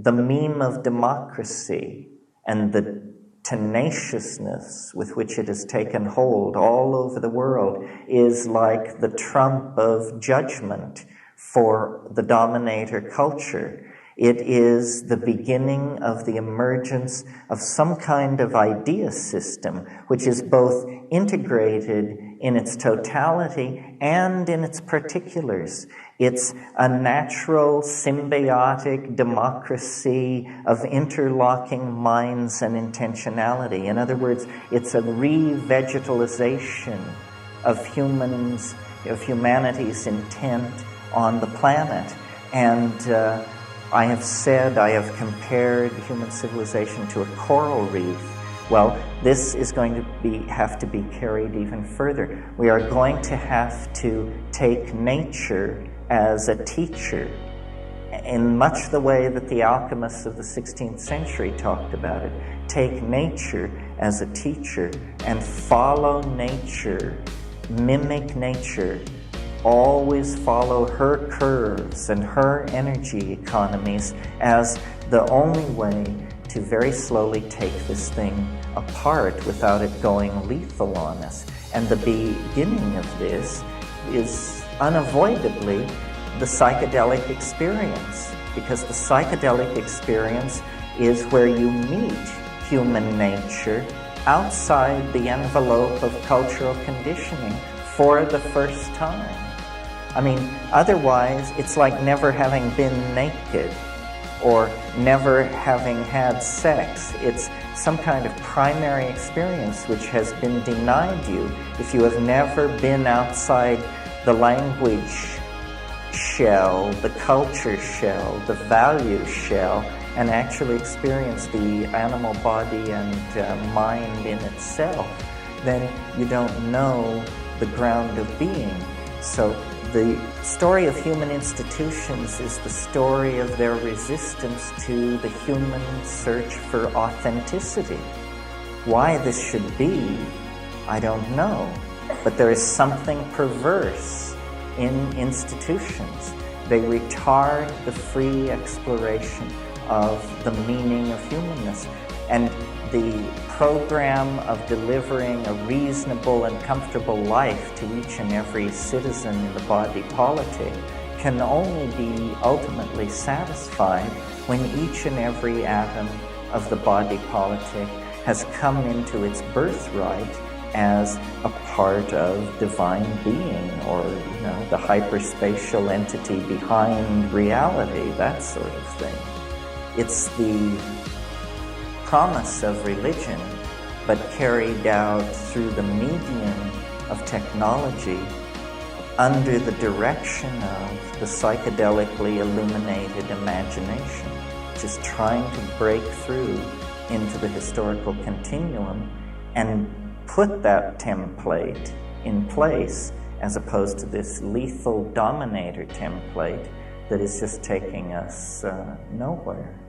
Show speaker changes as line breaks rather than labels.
the meme of democracy and the tenaciousness with which it has taken hold all over the world is like the trump of judgment for the dominator culture. It is the beginning of the emergence of some kind of idea system which is both integrated in its totality and in its particulars. It's a natural, symbiotic democracy of interlocking minds and intentionality. In other words, it's a re-vegetalization of humanity's intent on the planet. And I have compared human civilization to a coral reef. Well, this is going to have to be carried even further. We are going to have to take nature as a teacher in much the way that the alchemists of the 16th century talked about it. Take nature as a teacher and follow nature, mimic nature, always follow her curves and her energy economies as the only way to very slowly take this thing apart without it going lethal on us. And the beginning of this is unavoidably the psychedelic experience, because the psychedelic experience is where you meet human nature outside the envelope of cultural conditioning for the first time. I mean, otherwise, it's like never having been naked or never having had sex. It's some kind of primary experience which has been denied you if you have never been outside the language shell, the culture shell, the value shell, and actually experience the animal body and mind in itself. Then you don't know the ground of being. So the story of human institutions is the story of their resistance to the human search for authenticity. Why this should be, I don't know. But there is something perverse in institutions. They retard the free exploration of the meaning of humanness. And the program of delivering a reasonable and comfortable life to each and every citizen in the body politic can only be ultimately satisfied when each and every atom of the body politic has come into its birthright as a part of divine being, or the hyperspatial entity behind reality, that sort of thing. It's the promise of religion, but carried out through the medium of technology under the direction of the psychedelically illuminated imagination, which is trying to break through into the historical continuum and put that template in place, as opposed to this lethal dominator template that is just taking us nowhere.